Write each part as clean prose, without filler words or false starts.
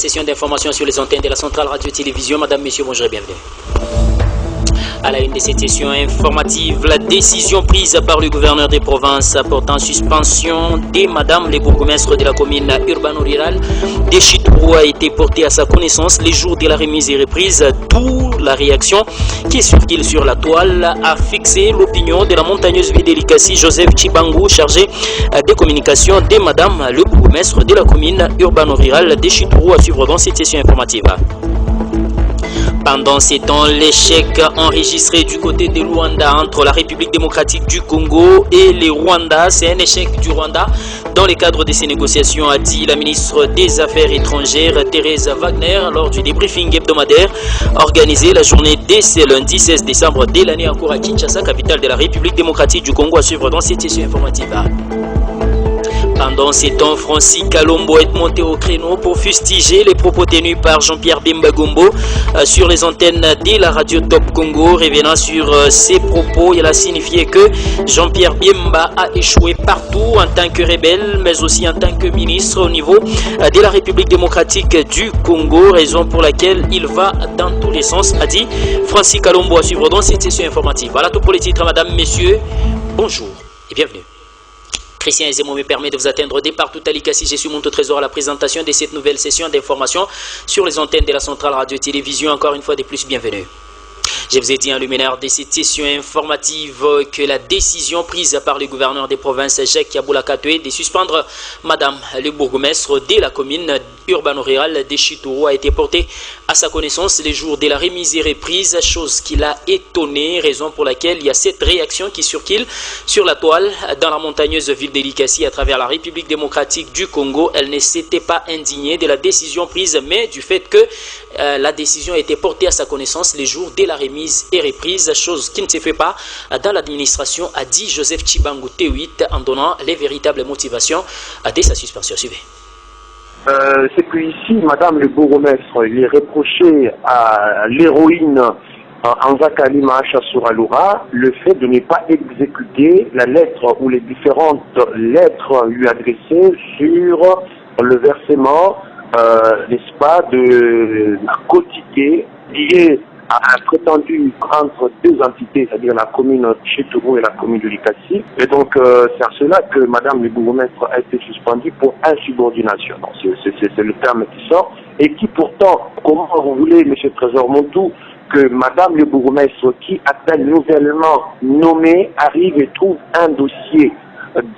session d'information sur les antennes de la centrale radio-télévision. Madame, Messieurs, bonjour et bienvenue. À la une de cette session informative, la décision prise par le gouverneur des provinces portant suspension de Madame le bourgmestre de la commune urbano-rurale de Chitourou a été portée à sa connaissance les jours de la remise et reprise, d'où la réaction qui circule sur la toile a fixé l'opinion de la montagneuse ville d'Elikasi, Joseph Chibangu, chargé des communications de Madame le bourgmestre de la commune urbano-rurale de Chitourou, à suivre dans cette session informative. Pendant ces temps, l'échec enregistré du côté de Rwanda entre la République démocratique du Congo et le Rwanda, c'est un échec du Rwanda dans le cadre de ces négociations, a dit la ministre des Affaires étrangères Thérèse Wagner lors du débriefing hebdomadaire organisé la journée dès ce lundi 16 décembre de l'année en cours à Kinshasa, capitale de la République démocratique du Congo, à suivre dans cette session informative. Pendant ces temps, Francis Kalombo est monté au créneau pour fustiger les propos tenus par Jean-Pierre Bemba Gombo sur les antennes de la radio Top Congo. Revenant sur ces propos, il a signifié que Jean-Pierre Bemba a échoué partout en tant que rebelle, mais aussi en tant que ministre au niveau de la République démocratique du Congo, raison pour laquelle il va dans tous les sens, a dit Francis Kalombo, à suivre dans cette session informative. Voilà tout pour les titres, mesdames, messieurs. Bonjour et bienvenue. Christian Ezemo me permet de vous atteindre dès partout à l'Ikasi. Je suis mon trésor à la présentation de cette nouvelle session d'information sur les antennes de la centrale radio-télévision. Encore une fois de plus, bienvenue. Je vous ai dit en luminaire de cette session informative que la décision prise par le gouverneur des provinces, Jacques Yaboula Katoué, de suspendre Madame le bourgmestre de la commune urbano-rurale de Chitourou a été portée à sa connaissance les jours de la remise et reprise, chose qui l'a étonné, raison pour laquelle il y a cette réaction qui circule sur la toile dans la montagneuse ville d'Elikasi à travers la République démocratique du Congo. Elle ne s'était pas indignée de la décision prise, mais du fait que la décision a été portée à sa connaissance les jours de la remise et reprise, chose qui ne se fait pas dans l'administration, a dit Joseph Chibangu T8 en donnant les véritables motivations de sa suspension. Suivez. C'est que ici, Madame le bourgmestre, il est reproché à l'héroïne Anzakali Mahacha Souraloura le fait de ne pas exécuter la lettre ou les différentes lettres lui adressées sur le versement, n'est-ce pas, de la quotité liée à un prétendu entre deux entités, c'est-à-dire la commune Chitourou et la commune de Likasi. Et donc, c'est à cela que Madame le bourgmestre a été suspendue pour insubordination. C'est le terme qui sort. Et qui pourtant, comment vous voulez, M. Trésor Montou, que Madame le bourgmestre, qui a-t-elle nouvellement nommé, arrive et trouve un dossier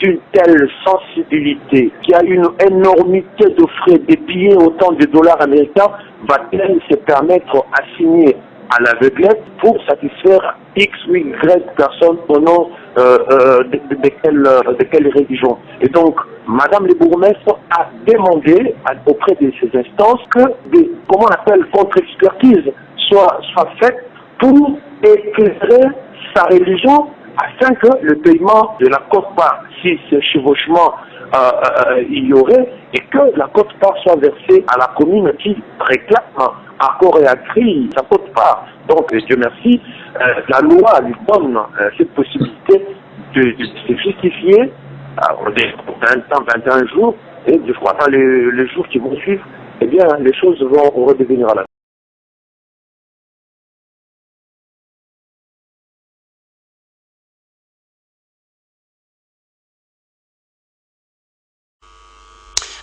d'une telle sensibilité, qui a une énormité de frais, des billets autant de dollars américains, va-t-elle se permettre à signer à l'aveuglette pour satisfaire X ou Y personnes au nom de quelle religion. Et donc, Madame le bourgmestre a demandé auprès de ces instances que des, comment on appelle, contre-expertise soit faite pour éclairer sa religion afin que le paiement de la quote-part, si ce chevauchement il y aurait, et que la quote-part soit versée à la commune qui réclame à corps et à cri sa quote-part. Donc, Dieu merci, la loi lui donne cette possibilité de se justifier pour 21 jours, et je crois dans les jours qui vont suivre, eh bien, les choses vont redevenir à la.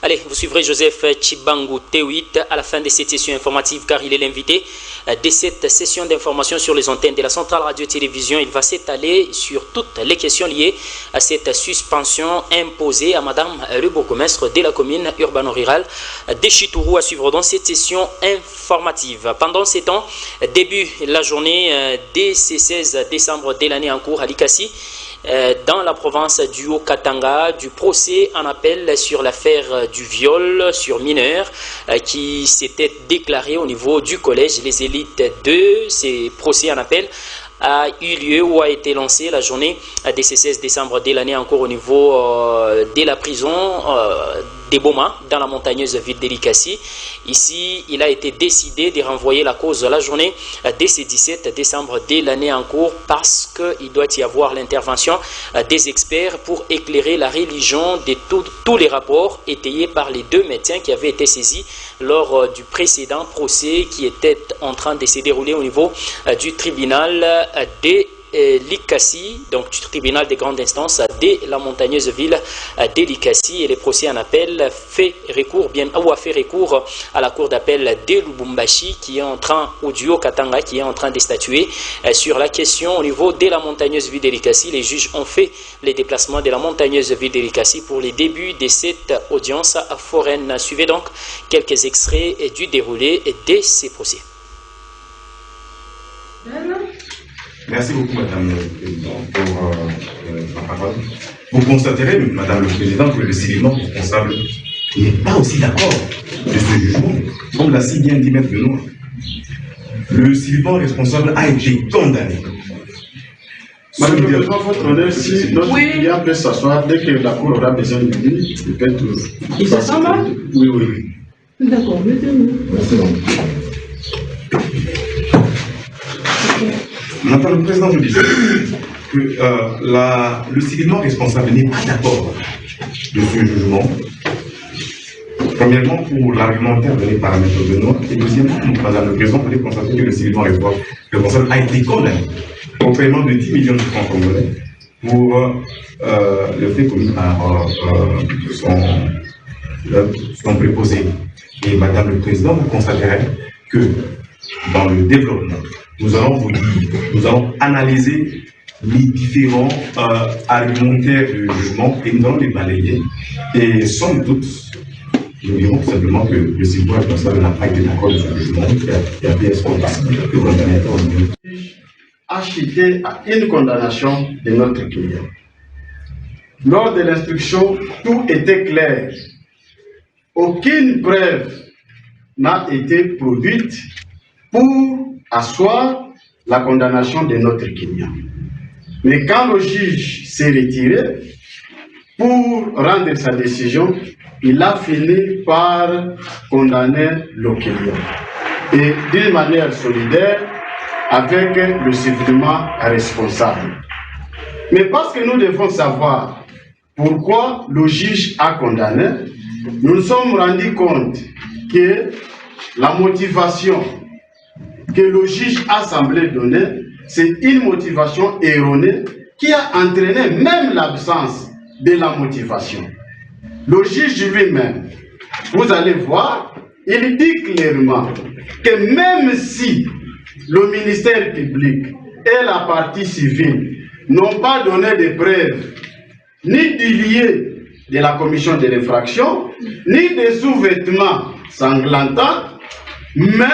Allez, vous suivrez Joseph Chibangu T8 à la fin de cette session informative car il est l'invité de cette session d'information sur les antennes de la centrale radio-télévision. Il va s'étaler sur toutes les questions liées à cette suspension imposée à Madame le bourgmestre de la commune urbano-rurale de Chitourou, à suivre dans cette session informative. Pendant ces temps, début la journée dès ce 16 décembre de l'année en cours à Likasi, dans la province du Haut-Katanga, du procès en appel sur l'affaire du viol sur mineurs qui s'était déclaré au niveau du collège Les Élites 2. Ces procès en appel a eu lieu ou a été lancé la journée de ce 16 décembre de l'année encore au niveau de la prison Boma, dans la montagneuse ville d'Elikasi. Ici, il a été décidé de renvoyer la cause la journée dès ce 17 décembre de l'année en cours parce qu'il doit y avoir l'intervention des experts pour éclairer la religion de tous les rapports étayés par les deux médecins qui avaient été saisis lors du précédent procès qui était en train de se dérouler au niveau du tribunal des Likasi, donc du tribunal des grandes instances de la montagneuse ville d'Elikasi, et les procès en appel a fait recours à la cour d'appel de Lubumbashi qui est en train, ou du Haut-Katanga qui est en train de statuer sur la question au niveau de la montagneuse ville d'Elikasi. Les juges ont fait les déplacements de la montagneuse ville d'Elikasi pour les débuts de cette audience foraine. Suivez donc quelques extraits du déroulé de ces procès. Merci beaucoup, Madame le Président, pour la parole. Vous constaterez, Madame le Président, que le civilement responsable n'est pas aussi d'accord de ce jugement, comme l'a si bien dit Maître Benoît. Le civilement responsable a été condamné. Madame le Président, votre honneur, si notre client peut s'asseoir, dès que la Cour aura besoin de lui, il peut être... Il s'assoit là? Oui, oui, oui. D'accord, mettez-nous. Merci donc. Madame le Président, je disais que le civilement responsable n'est pas d'accord de ce jugement. Premièrement, pour l'argumentaire donné par M. Benoît, et deuxièmement, Madame le Président, vous pouvez constater que le civilement responsable a été condamné au paiement de 10 millions de francs congolais pour le fait commis par son préposé. Et Madame le Président, vous constaterez que dans le développement, nous allons analyser les différents argumentaires du jugement et nous allons les balayer. Et somme toute, nous dirons simplement que le civilement responsable n'a pas été d'accord de ce jugement qui a bien le condamnateur acheté à une condamnation de notre client. Lors de l'instruction, tout était clair. Aucune preuve n'a été produite pour asseoir la condamnation de notre client. Mais quand le juge s'est retiré pour rendre sa décision, il a fini par condamner le client. Et d'une manière solidaire, avec le civilement responsable. Mais parce que nous devons savoir pourquoi le juge a condamné, nous nous sommes rendus compte que la motivation que le juge a semblé donner, c'est une motivation erronée qui a entraîné même l'absence de la motivation. Le juge lui-même, vous allez voir, il dit clairement que même si le ministère public et la partie civile n'ont pas donné de preuves, ni du lieu de la commission de l'infraction, ni des sous-vêtements sanglantants, mais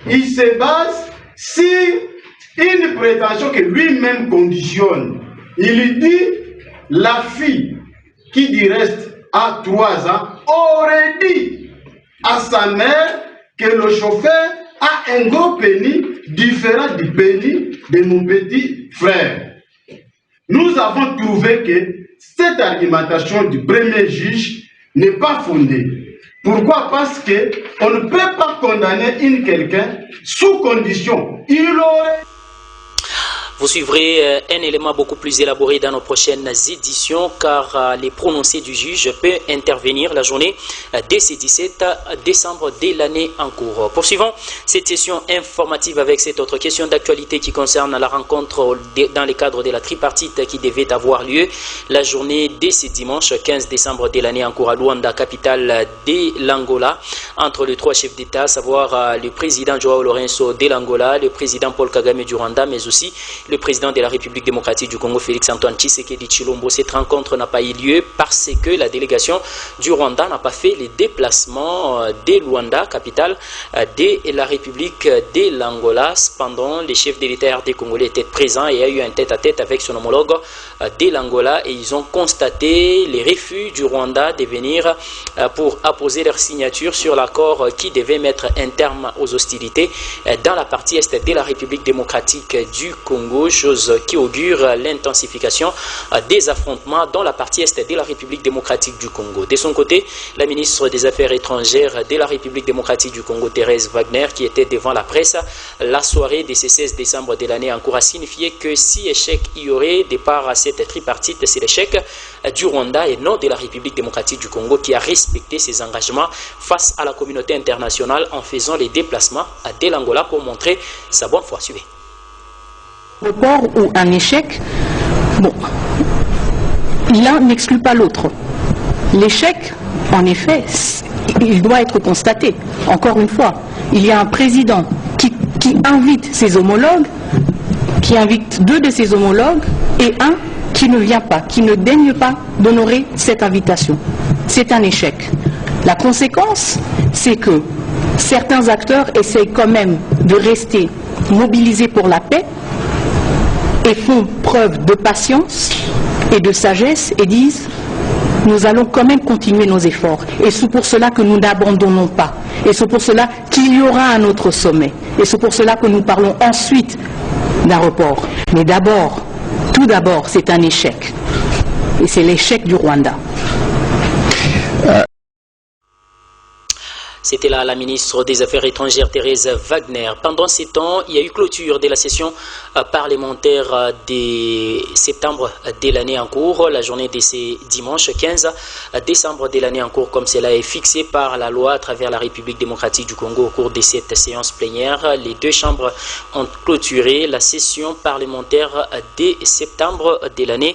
il se base sur une prétention que lui-même conditionne. Il dit, la fille qui du reste a 3 ans aurait dit à sa mère que le chauffeur a un gros pénis différent du pénis de mon petit frère. Nous avons trouvé que cette argumentation du premier juge n'est pas fondée. Pourquoi? Parce qu'on ne peut pas condamner quelqu'un sous condition. Il aurait... Vous suivrez un élément beaucoup plus élaboré dans nos prochaines éditions car les prononcés du juge peuvent intervenir la journée dès ce 17 décembre de l'année en cours. Poursuivons cette session informative avec cette autre question d'actualité qui concerne la rencontre dans le cadre de la tripartite qui devait avoir lieu la journée dès ce dimanche 15 décembre de l'année en cours à Luanda, capitale de l'Angola, entre les 3 chefs d'État, à savoir le président Joao Lourenço de l'Angola, le président Paul Kagame du Rwanda, mais aussi le président de la République démocratique du Congo, Félix-Antoine Tshisekedi Tshilombo. Cette rencontre n'a pas eu lieu parce que la délégation du Rwanda n'a pas fait les déplacements de Luanda, capitale de la République de l'Angola. Cependant, les chefs de l'État RD congolais étaient présents et a eu un tête-à-tête avec son homologue de l'Angola et ils ont constaté les refus du Rwanda de venir pour apposer leur signature sur l'accord qui devait mettre un terme aux hostilités dans la partie est de la République démocratique du Congo. Congo, chose qui augure l'intensification des affrontements dans la partie est de la République démocratique du Congo. De son côté, la ministre des Affaires étrangères de la République démocratique du Congo, Thérèse Wagner, qui était devant la presse la soirée de ce 16 décembre de l'année en cours, a signifié que si échec il y aurait de part à cette tripartite, c'est l'échec du Rwanda et non de la République démocratique du Congo qui a respecté ses engagements face à la communauté internationale en faisant les déplacements de l'Angola pour montrer sa bonne foi. Suivez. Report ou un échec, bon, l'un n'exclut pas l'autre. L'échec, en effet, il doit être constaté. Encore une fois, il y a un président qui invite ses homologues, qui invite 2 de ses homologues et un qui ne vient pas, qui ne daigne pas d'honorer cette invitation. C'est un échec. La conséquence, c'est que certains acteurs essayent quand même de rester mobilisés pour la paix et font preuve de patience et de sagesse et disent « nous allons quand même continuer nos efforts ». Et c'est pour cela que nous n'abandonnons pas. Et c'est pour cela qu'il y aura un autre sommet. Et c'est pour cela que nous parlons ensuite d'un report. Mais d'abord, tout d'abord, c'est un échec. Et c'est l'échec du Rwanda. C'était là la ministre des Affaires étrangères Thérèse Wagner. Pendant ces temps, il y a eu clôture de la session parlementaire de septembre de l'année en cours, la journée de ce dimanche 15 décembre de l'année en cours, comme cela est fixé par la loi à travers la République démocratique du Congo au cours de cette séance plénière. Les 2 chambres ont clôturé la session parlementaire de septembre de l'année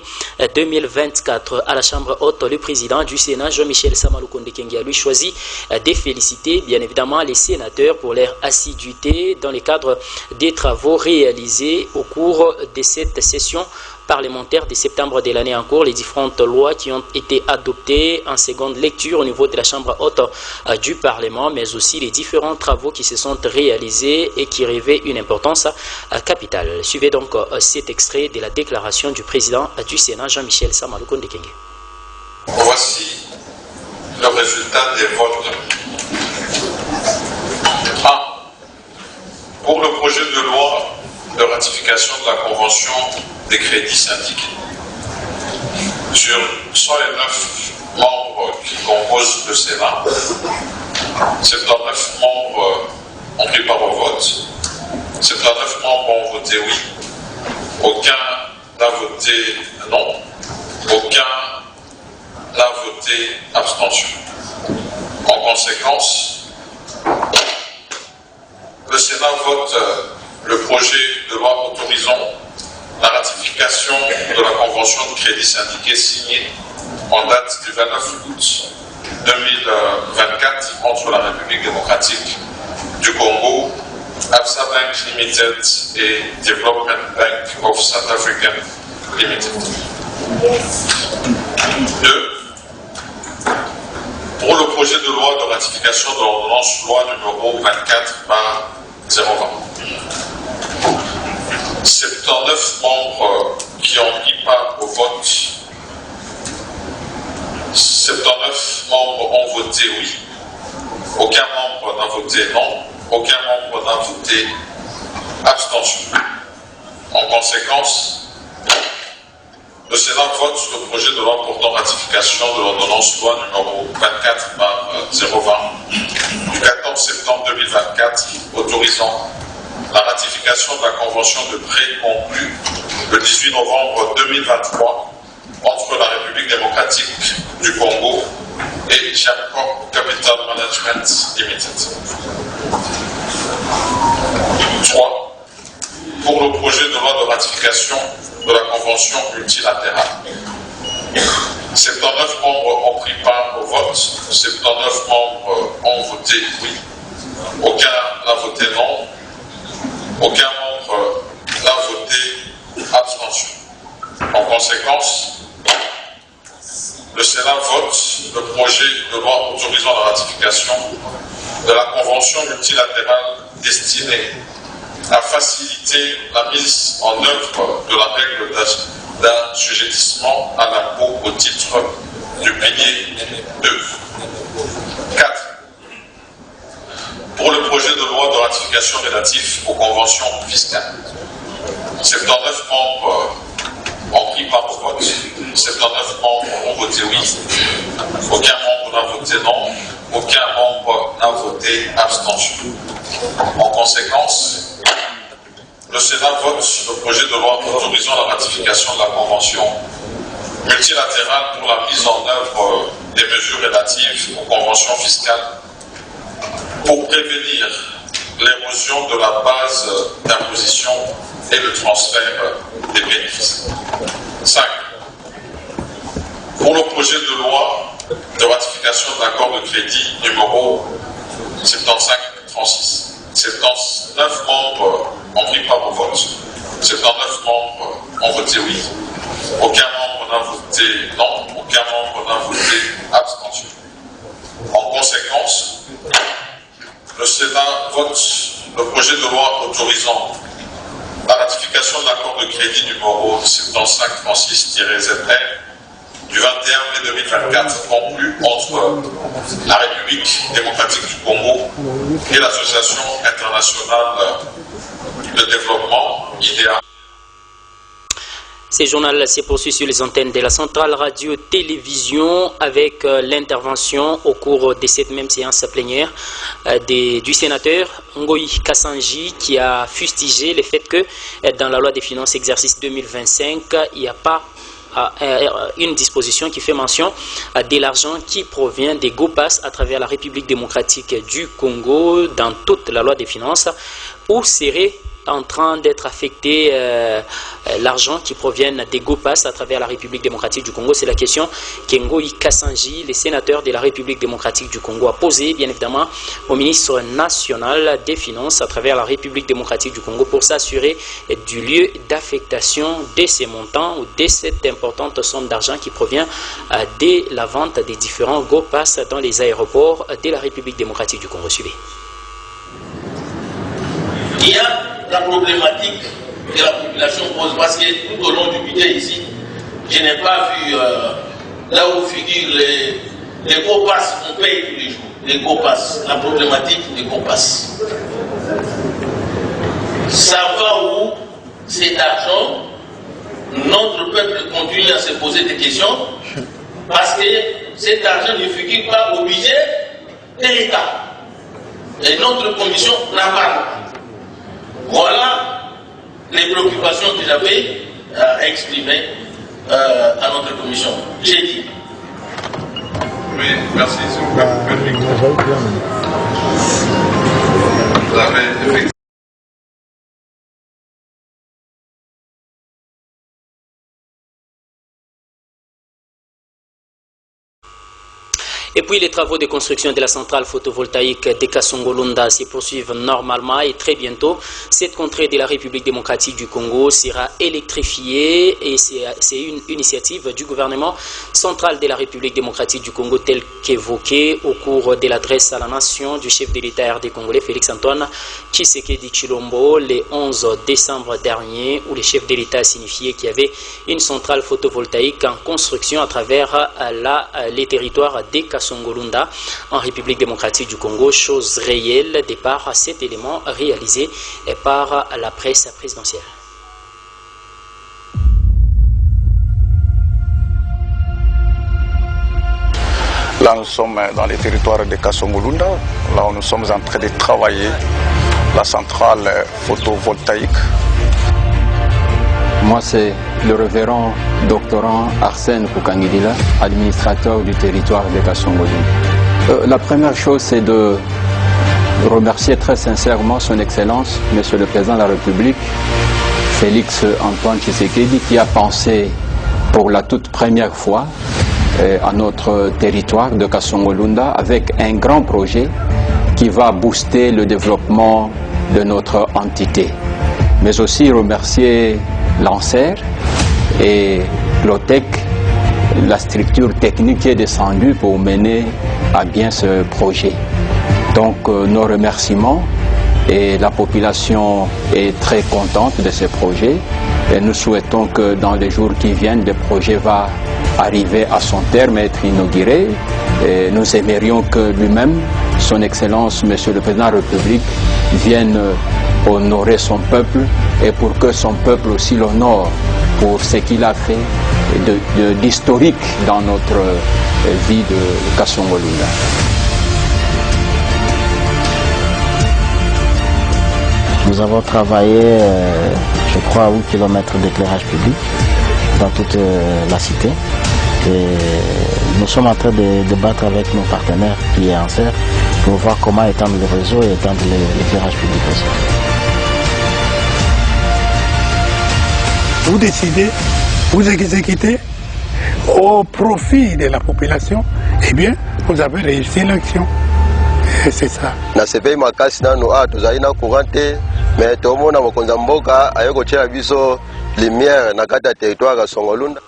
2024. À la Chambre haute, le président du Sénat, Jean-Michel Samalukonde Kengi, a lui choisi de féliciter bien évidemment les sénateurs pour leur assiduité dans le cadre des travaux réalisés au cours de cette session parlementaire de septembre de l'année en cours, les différentes lois qui ont été adoptées en seconde lecture au niveau de la Chambre haute du Parlement, mais aussi les différents travaux qui se sont réalisés et qui revêtent une importance capitale. Suivez donc cet extrait de la déclaration du président du Sénat, Jean-Michel Samalukonde Kengi. Voici le résultat des votes. 1. Pour le projet de loi de ratification de la Convention des crédits syndiqués. Sur 109 membres qui composent le Sénat, 79 membres ont pris part au vote, 79 membres ont voté oui, aucun n'a voté non, aucun n'a voté abstention. En conséquence, le Sénat vote le projet de loi autorisant la ratification de la Convention de crédit syndiqué signée en date du 29 août 2024 entre la République démocratique du Congo, Absa Bank Limited et Development Bank of South Africa Limited. 2. Pour le projet de loi de ratification de l'ordonnance loi numéro 24/020. 79 membres qui ont pris part au vote. 79 membres ont voté oui. Aucun membre n'a voté non. Aucun membre n'a voté abstention. En conséquence, le Sénat vote le projet de loi portant ratification de l'ordonnance loi numéro 24/020 du 14 septembre 2024 autorisant la ratification de la convention de prêt conclue le 18 novembre 2023 entre la République démocratique du Congo et Jacob Capital Management Limited. 3. Pour le projet de loi de ratification de la convention multilatérale. 79 membres ont pris part au vote, 79 membres ont voté oui, aucun n'a voté non, aucun membre n'a voté abstention. En conséquence, le Sénat vote le projet de loi autorisant la ratification de la convention multilatérale destinée à faciliter la mise en œuvre de la règle d'assujettissement à l'impôt au titre du pilier 2. 4. Pour le projet de loi de ratification relatif aux conventions fiscales. 79 membres ont pris part au vote. 79 membres ont voté oui. Aucun membre n'a voté non. Aucun membre n'a voté abstention. En conséquence, le Sénat vote le projet de loi autorisant la ratification de la Convention multilatérale pour la mise en œuvre des mesures relatives aux conventions fiscales pour prévenir l'érosion de la base d'imposition et le transfert des bénéfices. 5. Pour le projet de loi de ratification de l'accord de crédit numéro 75-36, 79 membres ont pris part au vote. 79 membres ont voté oui. Aucun membre n'a voté non. Aucun membre n'a voté abstention. En conséquence, le Sénat vote le projet de loi autorisant la ratification de l'accord de crédit numéro 75-36-ZR du 21 mai 2024 conclu entre la République démocratique du Congo et l'Association internationale de développement, IDEA. Ce journal s'est poursuivi sur les antennes de la centrale radio-télévision avec l'intervention au cours de cette même séance plénière du sénateur Ngoï Kassanji qui a fustigé le fait que dans la loi des finances exercice 2025, il n'y a pas une disposition qui fait mention de l'argent qui provient des GOPAS à travers la République démocratique du Congo dans toute la loi des finances, où serait en train d'être affecté l'argent qui provient des GOPAS à travers la République démocratique du Congo. C'est la question qu'Ngoï Kassanji, le sénateur de la République démocratique du Congo, a posée bien évidemment au ministre national des Finances à travers la République démocratique du Congo pour s'assurer du lieu d'affectation de ces montants ou de cette importante somme d'argent qui provient de la vente des différents GOPAS dans les aéroports de la République démocratique du Congo. Suivez. Il y a la problématique que la population pose parce que tout au long du budget ici, je n'ai pas vu là où figurent les GOPAS qu'on paye tous les jours. Les GOPAS, la problématique des GOPAS. Savoir où cet argent, notre peuple continue à se poser des questions parce que cet argent ne figure pas au budget de l'État. Et notre commission n'en parle pas. Voilà les préoccupations que j'avais exprimées à notre commission. J'ai dit. Oui, merci. S'il vous plaît. Et puis les travaux de construction de la centrale photovoltaïque de Kasongo-Lunda se poursuivent normalement et très bientôt, cette contrée de la République démocratique du Congo sera électrifiée et c'est une initiative du gouvernement central de la République démocratique du Congo telle qu'évoquée au cours de l'adresse à la nation du chef de l'État RD congolais Félix-Antoine Tshisekedi Tshilombo le 11 décembre dernier où le chef de l'État a signifié qu'il y avait une centrale photovoltaïque en construction à travers les territoires de Kasongo-Lunda en République démocratique du Congo, chose réelle de par cet élément réalisé par la presse présidentielle. Là, nous sommes dans les territoires de Kasongo-Lunda. Là où nous sommes en train de travailler la centrale photovoltaïque. Moi, c'est le révérend doctorant Arsène Koukangidila, administrateur du territoire de Kasongo-Lunda. La première chose, c'est de remercier très sincèrement son Excellence, Monsieur le Président de la République, Félix-Antoine Tshisekedi, qui a pensé pour la toute première fois à notre territoire de Kasongo-Lunda avec un grand projet qui va booster le développement de notre entité. Mais aussi remercier l'ANSER et l'OTEC, la structure technique qui est descendue pour mener à bien ce projet. Donc nos remerciements, et la population est très contente de ce projet et nous souhaitons que dans les jours qui viennent, le projet va arriver à son terme, être inauguré. Et nous aimerions que lui-même, son Excellence, Monsieur le Président de la République, vienne honorer son peuple et pour que son peuple aussi l'honore pour ce qu'il a fait d'historique dans notre vie de Kasongo Lunda. Nous avons travaillé, je crois, à 8 km d'éclairage public dans toute la cité. Et nous sommes en train de débattre avec nos partenaires qui est en serre pour voir comment étendre le réseau et étendre l'éclairage public aussi. Vous décidez, vous exécutez au profit de la population, eh bien, vous avez réussi l'action. C'est ça. Na sepei makasi nano tuzaina courante mais tomona mokonza mboka ayoko tshela biso lumière na kata territoire ya Songolunda.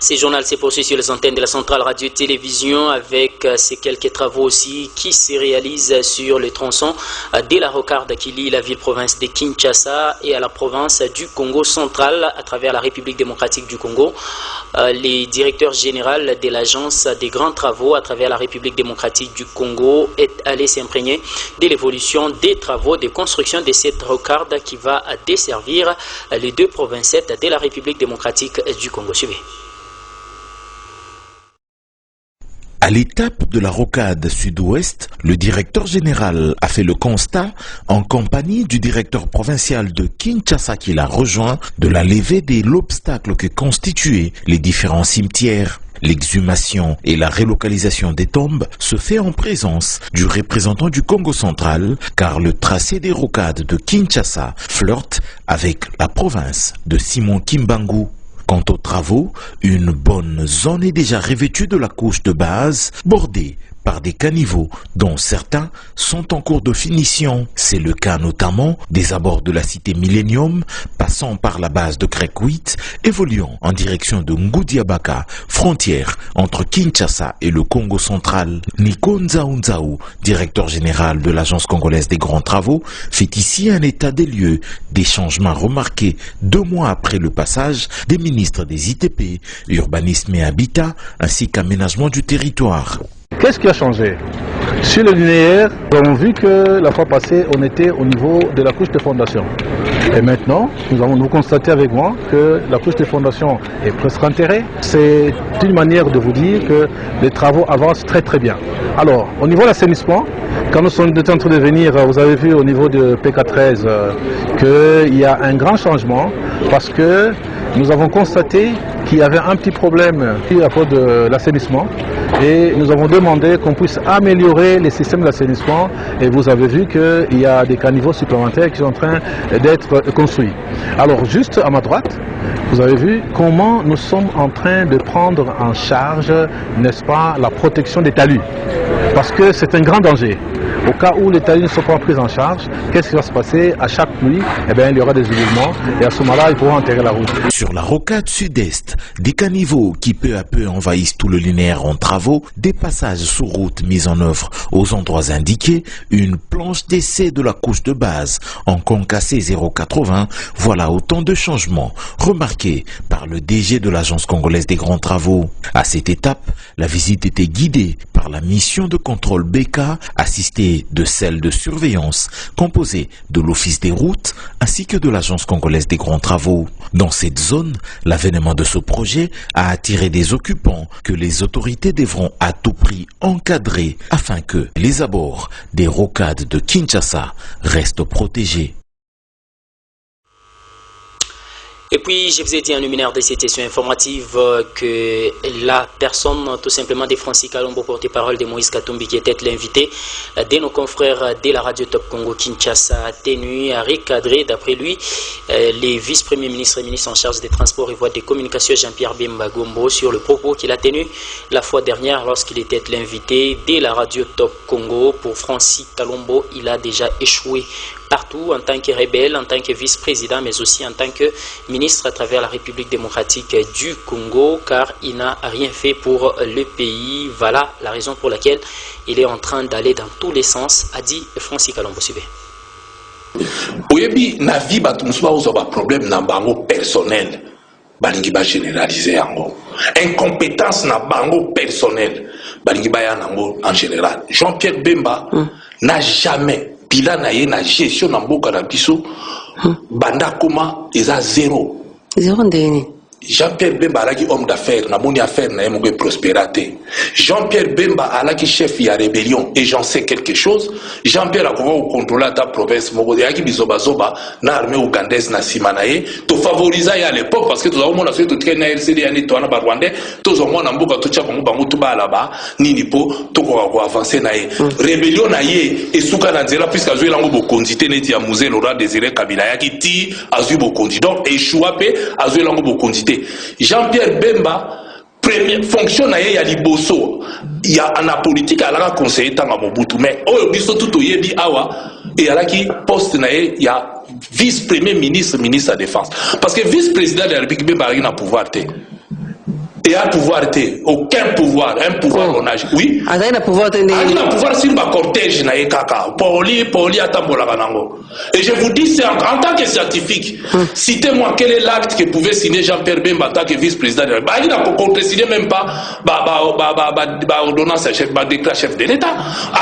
Ces journal s'est poursuivi sur les antennes de la centrale radio-télévision avec ces quelques travaux aussi qui se réalisent sur le tronçon de la Rocarde qui lie la ville-province de Kinshasa et à la province du Congo central à travers la République démocratique du Congo. Les directeurs généraux de l'agence des grands travaux à travers la République démocratique du Congo est allé s'imprégner de l'évolution des travaux de construction de cette Rocarde qui va desservir les deux provinces de la République démocratique du Congo. Suivez. À l'étape de la rocade sud-ouest, le directeur général a fait le constat, en compagnie du directeur provincial de Kinshasa qui l'a rejoint, de la levée de l'obstacle que constituaient les différents cimetières. L'exhumation et la relocalisation des tombes se fait en présence du représentant du Congo central, car le tracé des rocades de Kinshasa flirte avec la province de Simon Kimbangu. Quant aux travaux, une bonne zone est déjà revêtue de la couche de base, bordée par des caniveaux dont certains sont en cours de finition. C'est le cas notamment des abords de la cité Millennium, passant par la base de Grec 8, évoluant en direction de Ngoudiabaka, frontière entre Kinshasa et le Congo central. Nico Nzaounzaou, directeur général de l'Agence congolaise des grands travaux, fait ici un état des lieux des changements remarqués 2 mois après le passage des ministres des ITP, urbanisme et habitat, ainsi qu'aménagement du territoire. Qu'est-ce qui a changé? Sur le linéaire, nous avons vu que la fois passée, on était au niveau de la couche de fondation. Et maintenant, nous constatez avec moi que la couche de fondation est presque enterrée. C'est une manière de vous dire que les travaux avancent très très bien. Alors, au niveau de l'assainissement, quand nous sommes en train de venir, vous avez vu au niveau de PK13 qu'il y a un grand changement parce que nous avons constaté qu'il y avait un petit problème à propos de l'assainissement et nous avons demandé qu'on puisse améliorer les systèmes d'assainissement et vous avez vu qu'il y a des caniveaux supplémentaires qui sont en train d'être construits. Alors juste à ma droite, vous avez vu comment nous sommes en train de prendre en charge, n'est-ce pas, la protection des talus. Parce que c'est un grand danger. Au cas où les talus ne sont pas pris en charge, qu'est-ce qui va se passer? À chaque nuit, eh bien, il y aura des éboulements et à ce moment-là, ils pourront enterrer la route. Sur la rocade sud-est, des caniveaux qui peu à peu envahissent tout le linéaire en travaux, des passages sous route mis en œuvre aux endroits indiqués, une planche d'essai de la couche de base en concassé 0,80, voilà autant de changements remarqués par le DG de l'Agence congolaise des grands travaux. À cette étape, la visite était guidée par la mission de contrôle BK, assistée de celle de surveillance, composée de l'Office des routes ainsi que de l'Agence congolaise des grands travaux. Dans cette zone, l'avènement de ce projet a attiré des occupants que les autorités devront à tout prix encadrer afin que les abords des rocades de Kinshasa restent protégés. Et puis, je vous ai dit en luminaire de cette session informative que la personne, tout simplement, de Francis Kalombo, porte-parole de Moïse Katumbi, qui était l'invité de nos confrères de la radio Top Congo Kinshasa, a tenu à recadrer, d'après lui, les vice-premiers ministres et ministres en charge des transports et voies de communication, Jean-Pierre Bemba Gombo, sur le propos qu'il a tenu la fois dernière lorsqu'il était l'invité de la radio Top Congo. Pour Francis Kalombo, il a déjà échoué partout en tant que rebelle, en tant que vice-président, mais aussi en tant que ministre à travers la République démocratique du Congo, car il n'a rien fait pour le pays. Voilà la raison pour laquelle il est en train d'aller dans tous les sens, a dit Francis Kalombo. Suivez. Oyebi na vie batumsuba ozoba problème na bango personnel balingi ba généraliser yango incompétence na bango personnel balingi ba ya nango en général. Jean-Pierre Bemba n'a jamais bilan na ye na gestion na mboka na biso banda koma eza zéro ndeni. Jean-Pierre Bemba alaki homme d'affaires, na moni affaire na yemongo prospérité. Jean-Pierre Bemba alaki chef ya rébellion et j'en sais quelque chose. Jean-Pierre a comment contrôler ta province moko yaki bizoba zoba na armée ougandaise na simanaye to favoriser à l'époque parce que tout avons na surtout traîner na RCD ani to na ba Rwandais to zo mona mboka to tcha bango bango to ba là-bas nini po to ko avancer na ye. Rébellion na ye et souka na nzela puisque azui lango bokonzi te neti ya musée Laurent Désiré Kabila yaki ti azui bokonzi donc échoua pe azui lango bokonzi. Jean-Pierre Bemba, première fonction na ye ya liboso ya na politique alaka conseiller tanga Mobutu mais oyo biso tout oyebi awa et alaki poste na ye ya vice-premier ministre ministre de la défense parce que vice-président de la République Bemba alaki na pouvoir te et un pouvoir aucun pouvoir, un pouvoir on a oui a pouvoir un pouvoir sur ma cortège na kaka poli atambola kanango et je vous dis c'est en tant que scientifique citez-moi quel est l'acte que pouvait signer Jean-Pierre Bemba en tant que vice-président de la République. Il n'a pas contresigné même pas ordonnance à chef décret chef de l'État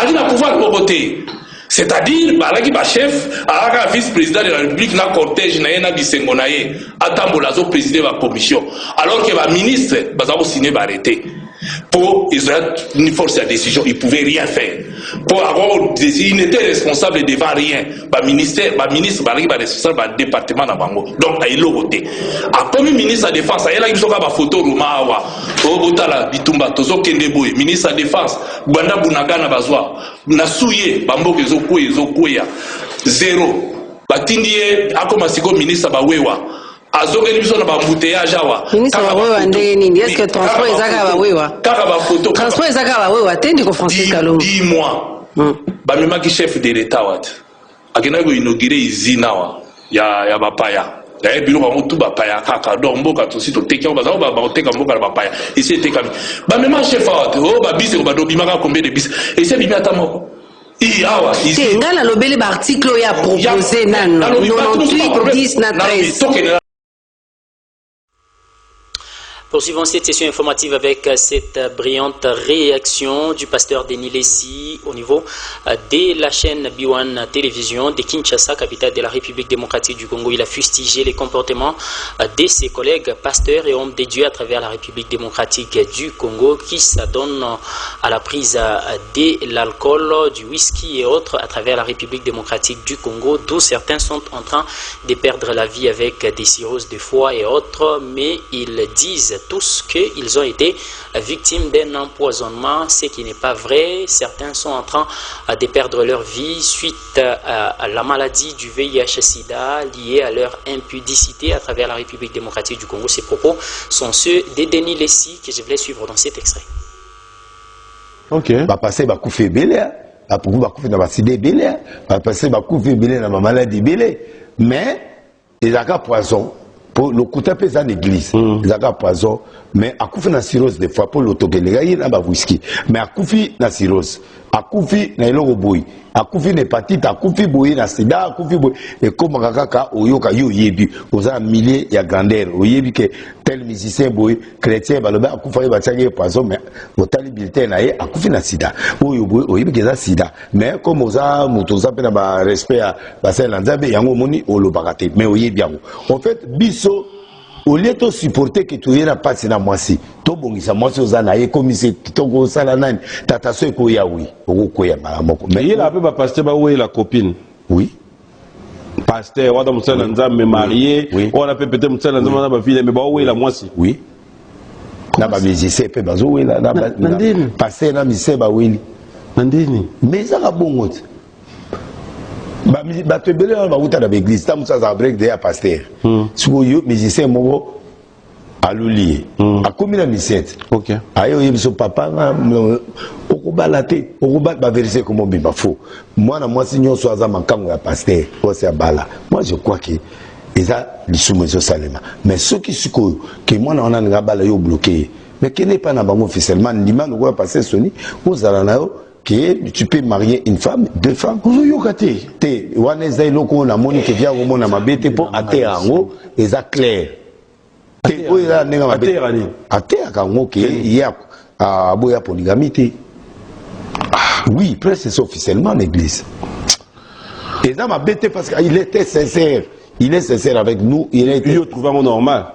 il a pouvoir pour voter. C'est-à-dire, balaki ba chef, alaka vice-président de la République na cortège na yena bisengo na ye, atambola zo président ba commission, alors que ba ministre bazabo signer ba arrêté. Pour Israël, une force de décision, il pouvait rien faire. Pour avoir il n'était responsable devant rien. Ba ministre, balaki ba responsable ba département na bango. Donc il l'a voté. A comme ministre de la défense, il a eu ba photo Romawa, Obotala Bitumba Tozo Kendeboy, ministre de la défense, Banda Bunagana bazwa, na souye bamboke ezokwea zéro. Batindie akoma siko ministre ba wewa. Azongeli biso na ba embouteillage awa. Ministre ba wewa ndenge nini? Est-ce que transport ezaka ba wewa? Kaka ba photo. Transport ezaka ba wewa tendi ko Francis Kalongo. 10 mois. Ba memaki chef de l'État wat. Akena ko inaugurer izina wa ya bapaya. D'ailleurs bilo ba mutu bapaya kaka do mboka to sito tekia ba ba oteka mboka na bapaya. Ici eteka mi. Ba memaki chef wat. Oh ba bise ko ba do bimaka combien de bis. Et c'est bimi atamoko. Ngala lobele ba article ya proposé nano 98 10 na 13. Poursuivons cette session informative avec cette brillante réaction du pasteur Denis Lessi au niveau de la chaîne B1 Télévision de Kinshasa, capitale de la République démocratique du Congo. Il a fustigé les comportements de ses collègues pasteurs et hommes de Dieu à travers la République démocratique du Congo qui s'adonnent à la prise de l'alcool, du whisky et autres à travers la République démocratique du Congo, d'où certains sont en train de perdre la vie avec des cirrhoses de foie et autres, mais ils disent tous qu'ils ont été victimes d'un empoisonnement, ce qui n'est pas vrai. Certains sont en train de perdre leur vie suite à la maladie du VIH-Sida liée à leur impudicité à travers la République démocratique du Congo. Ces propos sont ceux de Denis Lessi que je voulais suivre dans cet extrait. Ok. Bah passer bah couper belé, bah pour bah couper dans bah sidé belé, bah passer bah couper belé dans ma maladie belé, mais les accords poison. Pour le coup tapé ça l'église, les accords poison, mais à couper na cirrhose des fois pour l'autogenéga il na bah whisky, mais à couper na cirrhose, à couper na l'oroboy, à couper na hépatite, à couper boy na sida, à couper boy et comme kaka oyoka yo yebi, aux un millier ya grandeur, oyebi que tel musicien boy chrétien bah le bah à couper bah tiens poison mais au talibilité na à couper na sida, oyo boy oyebi que ça sida, mais comme aux a motoza pe na bah respect à bah c'est l'anzabe yango moni o lo baraté, mais oyebi yango, en fait biso au lieu de supporter que tu aies pas na mwasi to bongisa mwasi ozana ye komise kitoko sala nani tata so ko ya oui ko ya malamoko mais il a peu ba pasteur ba oui la copine oui pasteur wada musala nzambe marié on a peut-être musala nzambe na ba fille mais ba oui la mwasi oui na ba musicien pe bazo oui la na pasteur na musicien ba oui ndini mais ça ka bongo ba te belé ba uta da l'église ta musa za break de pasteur suko yo musicien moko aluli akomi na misette OK ayo yebiso papa okobalaté ba verser comme bimba faux moi na moi signon so za mankango ya pasteur ko se bala moi je crois que eza lisumuzo salema mais ceux qui suko que moi na ona nga bala yo bloqué mais qui n'est pas na bango officiellement ndima no ko passer soni ozala na yo que tu peux marier une femme, deux femmes. Te waneza iloko na moni ke via na mabete po ate ango eza clair. Te oira nenga mabete. Ate akango ke ya aboya polygamie. Oui, presque c'est officiellement l'église. Et ça m'a bêté parce qu'il était sincère. Il est sincère avec nous. Il est trouvé un normal.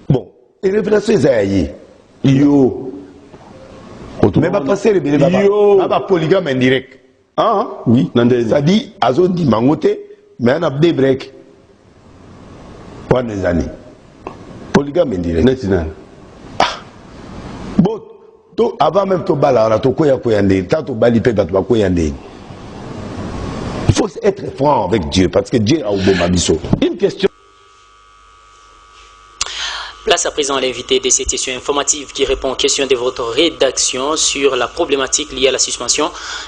Bon, et révélation est aïe. Yo. Mais pas passer le billet. Pas polygame indirect. Ah, oui. Ça dit, Azo dit mangote, mais on a des breaks. Pas des années. Polygame indirect. Bon, avant même to bala, on a to koya koyande, tant to bali pe bat koyande. Il faut être franc avec Dieu, parce que Dieu a au bon mabiso. Une question. Place à présent à l'invité de cette session informative qui répond aux questions de votre rédaction sur la problématique liée à la suspension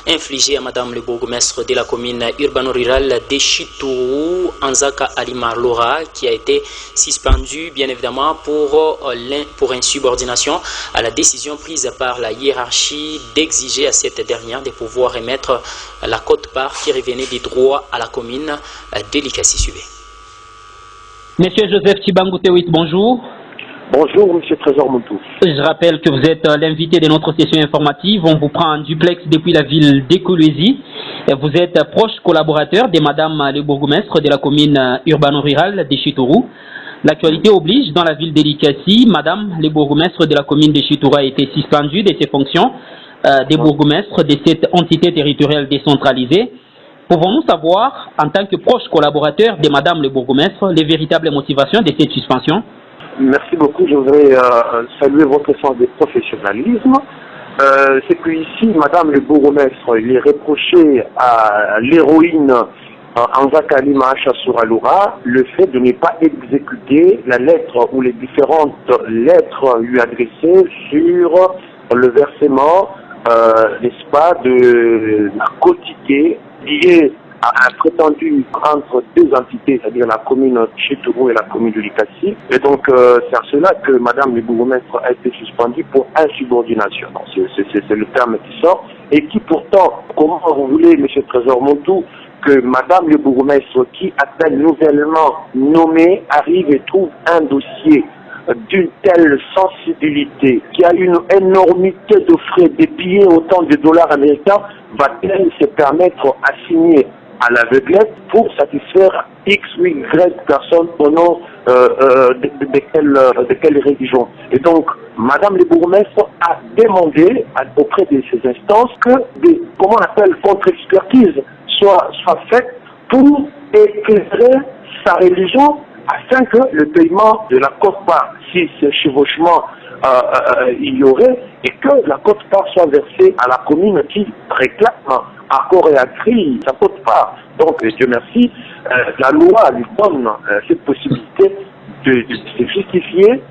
infligée à Madame le bourgmestre de la commune urbano-rurale de Chitourou, Anzaka Alimar Laura, qui a été suspendue bien évidemment pour insubordination à la décision prise par la hiérarchie d'exiger à cette dernière de pouvoir remettre la quote-part qui revenait des droits à la commune de Likasi-Subé. Monsieur Joseph Tibangouteouit, bonjour. Bonjour, monsieur Trésor Montou. Je rappelle que vous êtes l'invité de notre session informative. On vous prend en duplex depuis la ville d'Ekolozi. Vous êtes proche collaborateur de Madame le bourgmestre de la commune urbano-rurale de Chitourou. L'actualité oblige, dans la ville d'Elikasi, Madame le bourgmestre de la commune de Chitourou a été suspendue de ses fonctions de bourgmestre de cette entité territoriale décentralisée. Pouvons-nous savoir, en tant que proche collaborateur de Madame le bourgmestre, les véritables motivations de cette suspension? Merci beaucoup. Je voudrais saluer votre sens de professionnalisme. C'est que ici, Madame le bourgmestre, il est reproché à l'héroïne Anzaka Limacha Souraloura le fait de ne pas exécuter la lettre ou les différentes lettres lui adressées sur le versement, n'est-ce pas, de la quotité liée à un prétendu entre deux entités, c'est-à-dire la commune Chitourou et la commune de Likasi. Et donc, c'est à cela que Madame le bourgmestre a été suspendue pour insubordination. C'est le terme qui sort. Et qui pourtant, comment vous voulez, monsieur Trésor Montou, que Madame le bourgmestre, qui à peine nouvellement nommée, arrive et trouve un dossier d'une telle sensibilité, qui a une énormité de frais, des billets autant de dollars américains, va-t-elle se permettre à signer à l'aveuglette pour satisfaire X ou Y personnes au nom de quelle religion. Et donc, Madame le bourgmestre a demandé auprès de ces instances que des, comment on appelle, contre-expertise soit faite pour éclairer sa religion afin que le paiement de la quote-part, si ce chevauchement il y aurait, et que la quote-part soit versée à la commune qui réclame à corps et à cri sa quote-part. Donc, Dieu merci, la loi lui donne cette possibilité de se justifier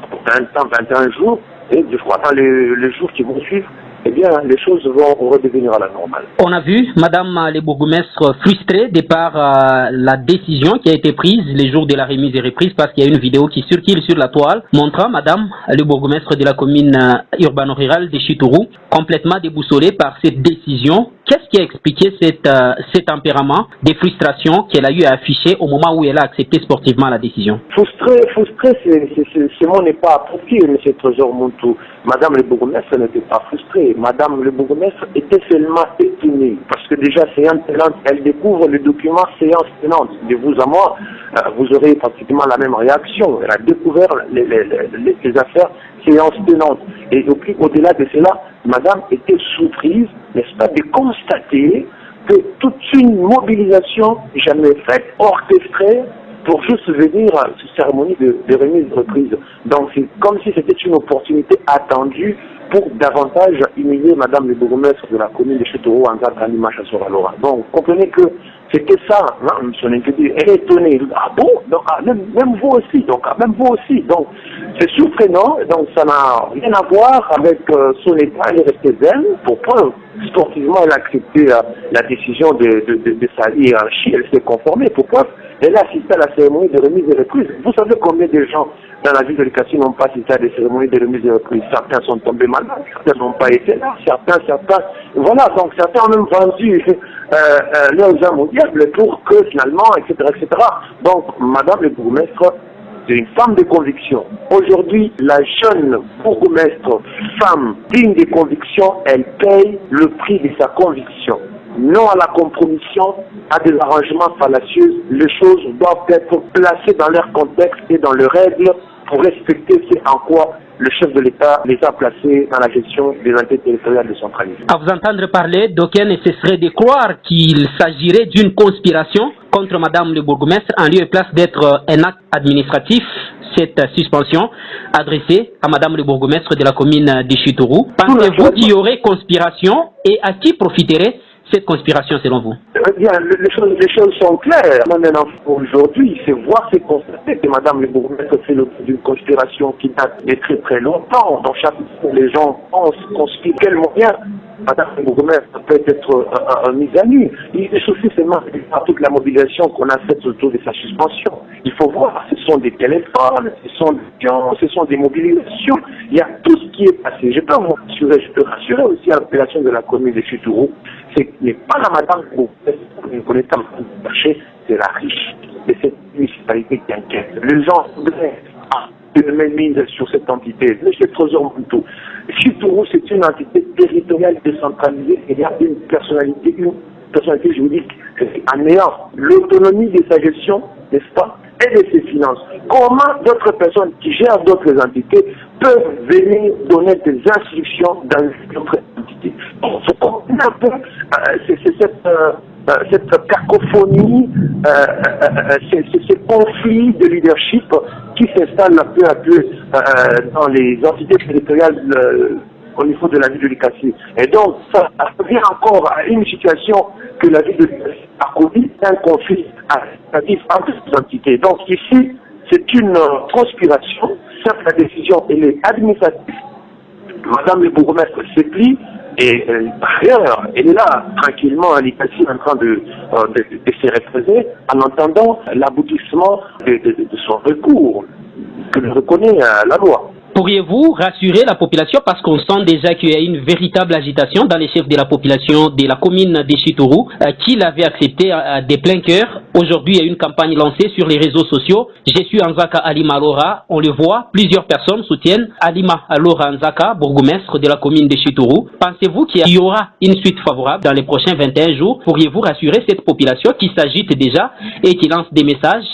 pour 21 jours, et je crois dans les jours qui vont suivre, eh bien, les choses vont redevenir à la normale. On a vu Madame le bourgmestre frustrée de par la décision qui a été prise les jours de la remise et reprise, parce qu'il y a une vidéo qui circule sur la toile montrant Madame le bourgmestre de la commune urbano-rurale de Chitourou complètement déboussolée par cette décision. Qu'est-ce qui a expliqué cet tempérament de frustration qu'elle a eu à afficher au moment où elle a accepté sportivement la décision? Frustré, ce mot n'est pas approprié, M. Trésor Montou. Madame le bourgmestre n'était pas frustrée. Madame le bourgmestre était seulement étonnée. Parce que déjà, séance tenante, elle découvre le document séance tenante. De vous à moi, vous aurez pratiquement la même réaction. Elle a découvert les affaires séance tenante. Et au-delà de cela, Madame était surprise, n'est-ce pas, de constater que toute une mobilisation jamais faite, orchestrée, pour juste venir à cette cérémonie de remise de reprise. Donc c'est comme si c'était une opportunité attendue pour davantage humilier Madame le bourgmestre de la commune de Chitourou, Anzaka Limacha Souraloura. Donc vous comprenez que c'était ça, hein, son inquiétude. Elle est étonnée. Ah bon? Donc, même vous aussi. Donc, même vous aussi. Donc, c'est surprenant. Donc, ça n'a rien à voir avec son état. Elle est restée zen. Pour preuve, sportivement, elle a accepté la décision de sa hiérarchie. Elle s'est conformée. Pour preuve, elle a assisté à la cérémonie de remise de reprise. Vous savez combien de gens dans la ville de Likasi n'ont pas assisté à des cérémonies de remise de reprise? Certains sont tombés malades, certains n'ont pas été là, certains. Voilà, donc certains ont même vendu leurs âmes au diable pour que finalement, etc. Donc, Madame le bourgmestre, c'est une femme de conviction. Aujourd'hui, la jeune bourgmestre, femme digne de conviction, elle paye le prix de sa conviction. non à la compromission, à des arrangements fallacieux. Les choses doivent être placées dans leur contexte et dans leurs règles pour respecter ce en quoi le chef de l'État les a placés dans la gestion des entités territoriales décentralisées. À vous entendre parler, d'aucuns ne cesseraient de croire qu'il s'agirait d'une conspiration contre Madame le bourgmestre en lieu et place d'être un acte administratif. Cette suspension adressée à Madame le bourgmestre de la commune de Chitourou. Pensez-vous qu'il y aurait conspiration et à qui profiterait cette conspiration selon vous? Bien, les choses sont claires. Maintenant, aujourd'hui, c'est voir, c'est constater que Madame le bourgmestre fait l'objet d'une conspiration qui date de très très longtemps. Dans chaque fois, les gens pensent, conspirent. Quel moyen Madame le bourgmestre peut être mise à nu. Il suffit seulement par toute la mobilisation qu'on a faite autour de sa suspension. Il faut voir, ce sont des téléphones, ce sont des mobilisations. Il y a tout ce qui est passé. Je peux vous rassurer, je peux rassurer aussi à la population de la commune de Chitourou. Ce n'est pas la Madame le bourgmestre qu'on est en train de chercher, c'est la riche de cette municipalité qui inquiète. Les gens voudraient une même mise sur cette entité. Monsieur Trésor Moutou, Chitourou, c'est une entité territoriale décentralisée. Il y a une personnalité juridique en ayant l'autonomie de sa gestion, n'est-ce pas, et de ses finances. Comment d'autres personnes qui gèrent d'autres entités peuvent venir donner des instructions dans d'autres entités? Vous comprenez un peu, cette cacophonie, ces conflits de leadership qui s'installent peu à peu dans les entités territoriales au niveau de la ville de l'Icassi. Et donc, ça revient encore à une situation que la ville de l'Icassi a connu, un conflit administratif entre ces entités. Donc ici, c'est une conspiration, simple la décision, elle est administrative. Madame le bourgmestre se plie, et par ailleurs, elle est là, tranquillement, à l'Icassi, en train de se reposer, en entendant l'aboutissement de son recours, que reconnaît la loi. Pourriez-vous rassurer la population parce qu'on sent déjà qu'il y a une véritable agitation dans les chefs de la population de la commune de Chitourou qui l'avaient accepté de plein cœur. Aujourd'hui, il y a une campagne lancée sur les réseaux sociaux. Je suis Anzaka Alima Lora. On le voit, plusieurs personnes soutiennent Alima Lora Anzaka, bourgmestre de la commune de Chitourou. Pensez-vous qu'il y aura une suite favorable dans les prochains 21 jours? Pourriez-vous rassurer cette population qui s'agite déjà et qui lance des messages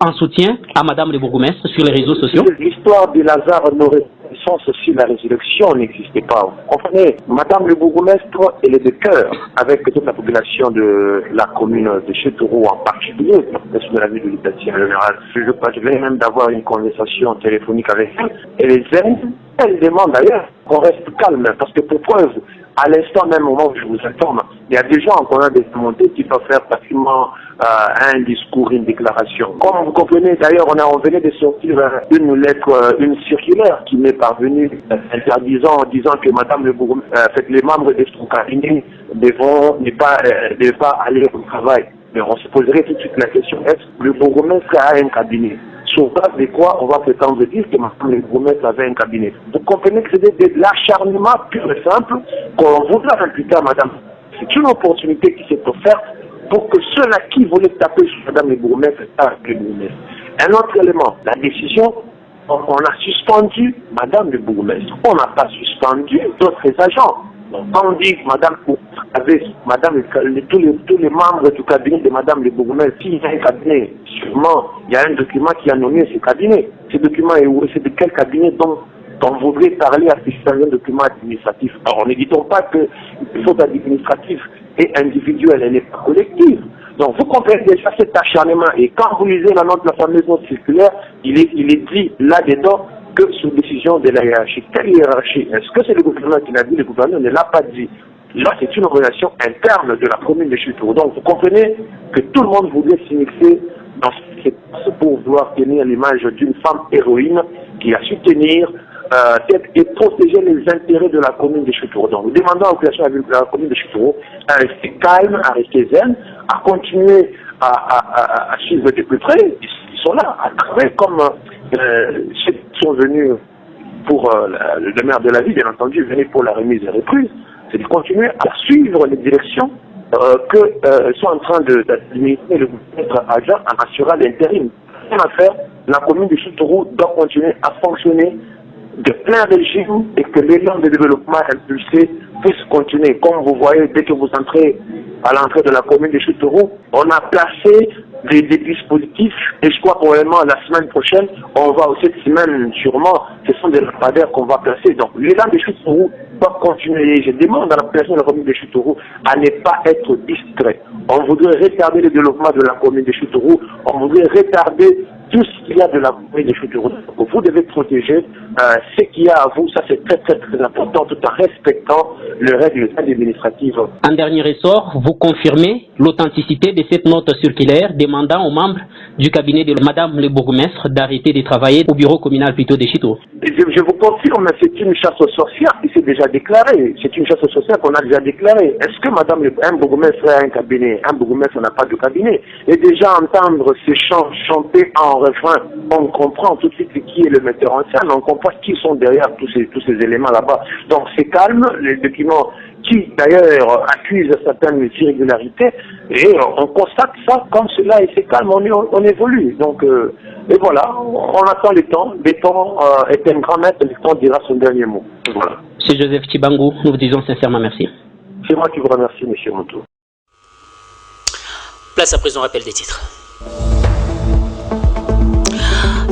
en soutien à Madame le bourgmestre sur les réseaux sociaux? L'histoire de Lazare n'aurait pas de sens si la résurrection n'existait pas. Vous comprenez? Madame le bourgmestre, elle est de cœur avec toute la population de la commune de Chitourou en particulier, de la ville de l'Italie en général. Je viens même d'avoir une conversation téléphonique avec elle. Elle les aime. Elle demande d'ailleurs qu'on reste calme, parce que pour preuve, à l'instant même au moment où je vous informe, il y a des gens qu'on a des montées qui peuvent faire pratiquement un discours, une déclaration. Comme vous comprenez, d'ailleurs, on venait de sortir une lettre, une circulaire qui m'est parvenue disant que Madame le bourgmestre, les membres de son cabinet ne pas aller au travail. Mais on se poserait tout de suite la question, est-ce que le bourgmestre a un cabinet? Sur base de quoi on va prétendre dire que Madame le bourgmestre avait un cabinet? Vous comprenez que c'est de l'acharnement pur et simple qu'on voudra imputer à Madame. C'est une opportunité qui s'est offerte pour que ceux-là qui voulaient taper sur Madame le bourgmestre tapent le bourgmestre. Un autre élément, la décision, on a suspendu Madame le bourgmestre. On n'a pas suspendu d'autres agents. Donc, quand on dit que Madame tous les membres du cabinet de Madame le bourgmestre, s'il y a un cabinet, sûrement, il y a un document qui a nommé ce cabinet. Ce document est où? C'est de quel cabinet dont on voudrait parler à ce un document administratif? Alors, ne dit-on pas que le faute administratif est individuel, elle n'est pas collective. Donc, vous comprenez déjà cet acharnement. Et quand vous lisez la note de la fameuse note circulaire, il est dit là-dedans que sous décision de la hiérarchie. Quelle hiérarchie? Est-ce que c'est le gouvernement qui l'a dit? Le gouvernement ne l'a pas dit. Là, c'est une relation interne de la commune de Chitourou. Donc, vous comprenez que tout le monde voulait s'immiscer dans ce qui se passe pour vouloir tenir l'image d'une femme héroïne qui a su tenir et protéger les intérêts de la commune de Chitourou. Donc, nous demandons à la population de la commune de Chitourou à rester calme, à rester zen, à continuer à suivre de plus près. Ils sont là, à travailler comme ceux qui sont venus pour le maire de la ville, bien entendu, venus pour la remise des reprises. C'est de continuer à suivre les directions que sont en train d'administrer le gouvernement agent en assurant l'intérim. En affaire, la commune de Chitourou doit continuer à fonctionner de plein régime et que l'élan de développement impulsé puisse continuer. Comme vous voyez, dès que vous entrez à l'entrée de la commune de Choutourou, on a placé des dispositifs et je crois probablement la semaine prochaine, on va aussi cette semaine sûrement, ce sont des lampadaires qu'on va placer. Donc l'élan de Choutourou doit continuer. Je demande à la population de la commune de Choutourou à ne pas être distrait. On voudrait retarder le développement de la commune de Choutourou, on voudrait retarder tout ce qu'il y a de la commune de Choutourou. Vous devez protéger ce qu'il y a à vous, ça c'est très très très important, tout en respectant le règle administrative. En dernier ressort, vous confirmez l'authenticité de cette note circulaire demandant aux membres du cabinet de Madame le bourgmestre d'arrêter de travailler au bureau communal plutôt de Chito. Je vous confirme, c'est une chasse aux sorcières qui s'est déjà déclarée. C'est une chasse aux sorcières qu'on a déjà déclarée. Est-ce que Madame un bourgmestre a un cabinet? Un bourgmestre n'a pas de cabinet. Et déjà entendre ces chants chanter en refrain, on comprend tout de suite qui est le metteur en scène, on comprend qui sont derrière tous ces éléments là-bas. Donc c'est calme, les documents qui d'ailleurs accusent certaines irrégularités, et on constate ça comme cela, et c'est calme, on évolue. Donc, et voilà, on attend le temps. Le temps est un grand maître, le temps dira son dernier mot. Voilà. Monsieur Joseph Tshibangou, nous vous disons sincèrement merci. C'est moi qui vous remercie, monsieur Montou. Place à présent, rappel des titres.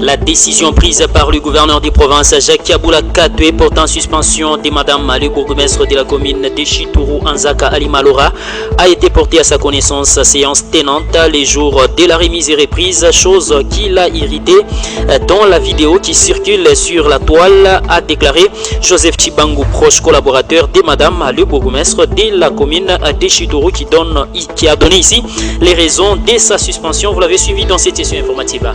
La décision prise par le gouverneur des provinces, Jacques Kaboula Katwe, portant suspension de Madame le bourgmestre de la commune de Chitourou, Anzaka Alimalora, a été portée à sa connaissance, séance tenante les jours de la remise et reprise, chose qui l'a irrité. Dans la vidéo qui circule sur la toile, a déclaré Joseph Tshibangou, proche collaborateur de Madame le bourgmestre de la commune de Chitourou, qui a donné ici les raisons de sa suspension. Vous l'avez suivi dans cette session informative.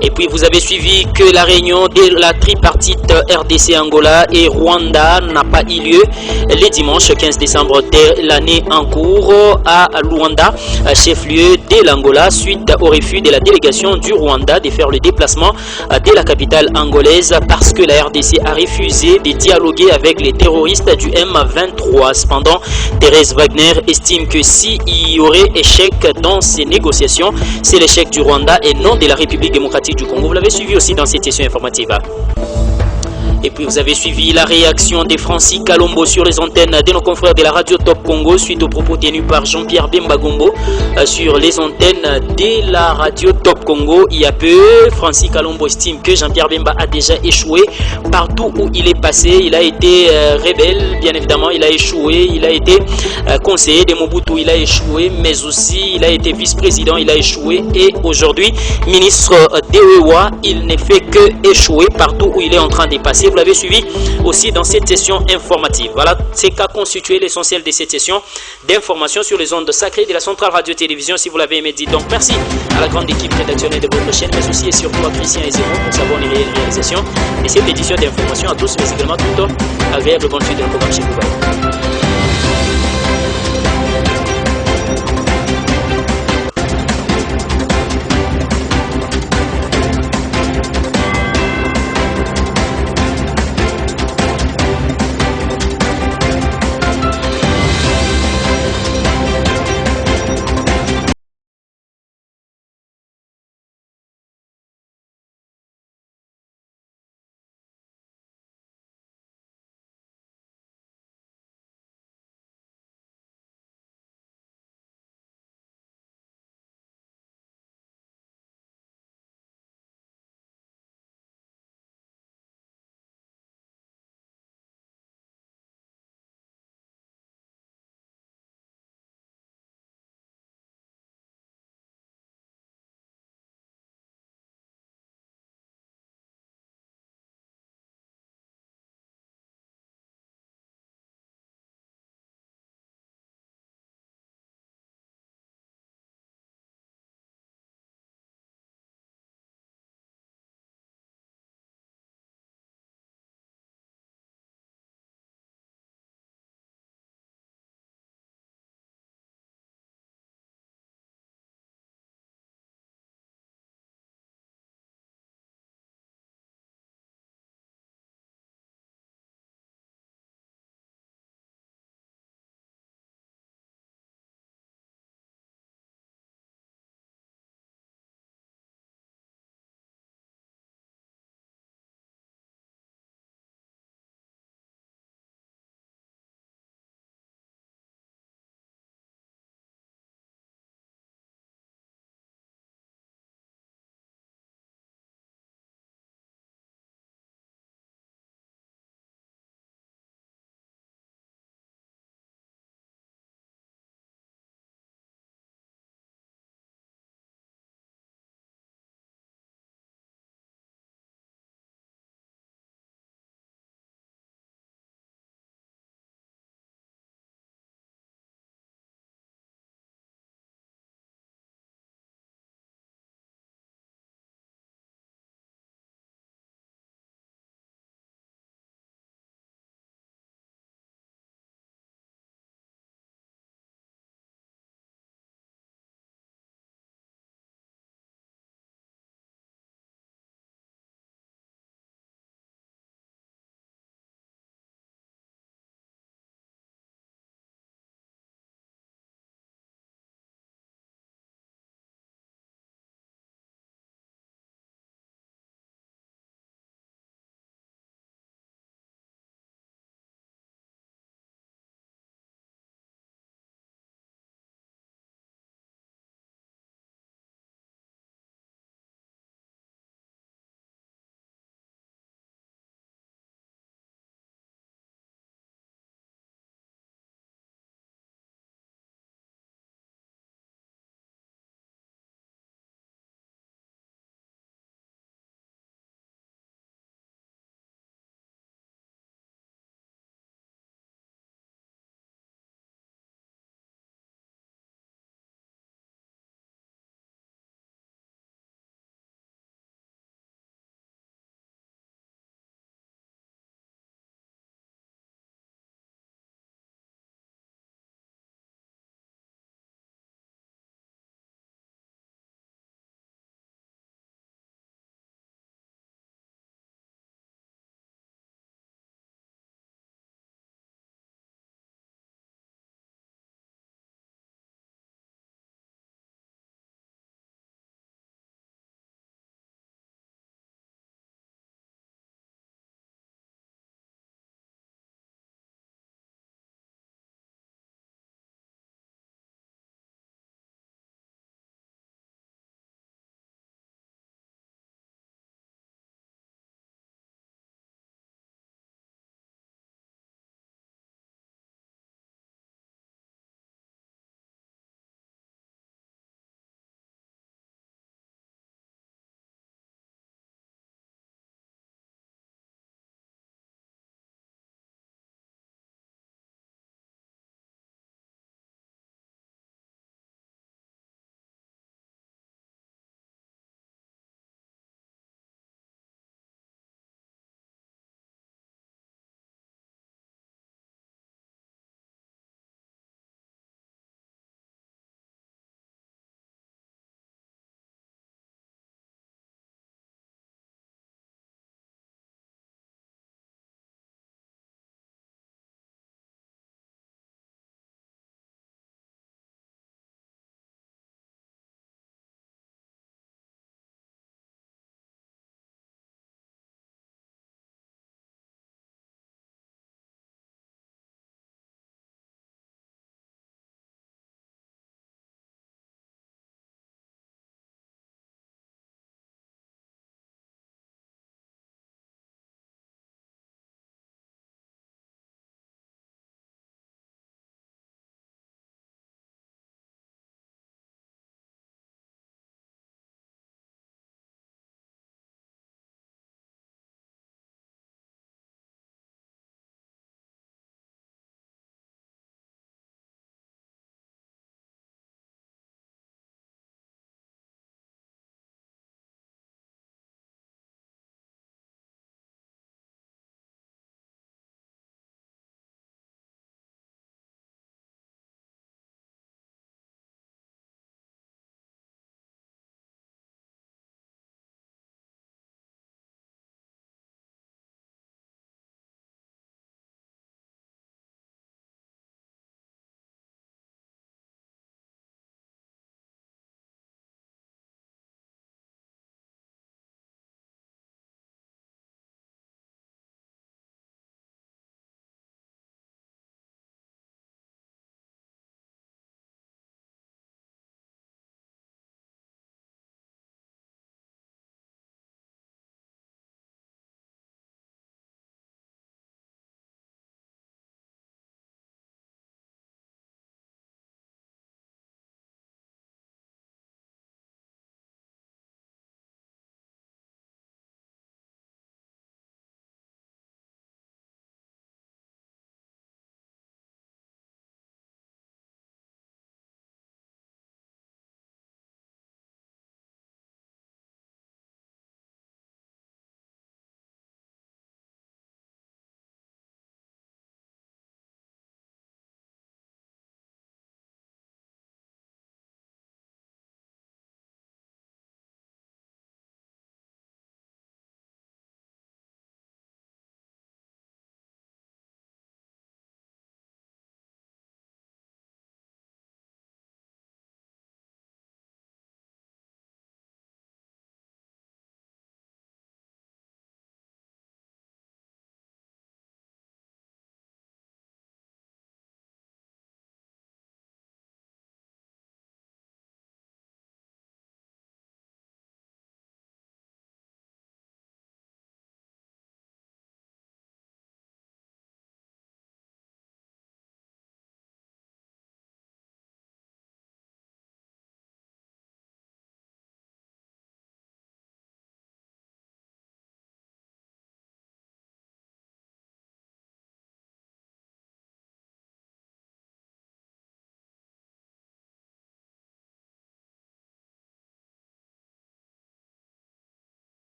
Et puis vous avez suivi que la réunion de la tripartite RDC Angola et Rwanda n'a pas eu lieu le dimanche 15 décembre de l'année en cours à Luanda, chef-lieu de l'Angola, suite au refus de la délégation du Rwanda de faire le déplacement de la capitale angolaise parce que la RDC a refusé de dialoguer avec les terroristes du M23. Cependant, Thérèse Wagner estime que s'il y aurait échec dans ces négociations, c'est l'échec du Rwanda et non de la République démocratique du Congo. Vous l'avez suivi aussi dans cette session informative. Et puis vous avez suivi la réaction de Francis Kalombo sur les antennes de nos confrères de la radio Top Congo suite aux propos tenus par Jean-Pierre Bemba Gombo sur les antennes de la radio Top Congo. Il y a peu, Francis Kalombo estime que Jean-Pierre Bemba a déjà échoué partout où il est passé. Il a été rebelle, bien évidemment, il a échoué. Il a été conseiller de Mobutu, il a échoué, mais aussi il a été vice-président, il a échoué. Et aujourd'hui, ministre d'Ewa, il ne fait que échouer partout où il est en train de passer. Vous l'avez suivi aussi dans cette session informative. Voilà ce qu'a constitué l'essentiel de cette session d'information sur les ondes sacrées de la Centrale Radio-Télévision. Si vous l'avez aimé, dites donc merci à la grande équipe rédactionnelle de votre chaîne, mais aussi et surtout à Christian et Zéro pour savoir les réelles réalisations de cette édition d'information. À tous, mais également tout le temps agréable bonne suite de programme chez vous.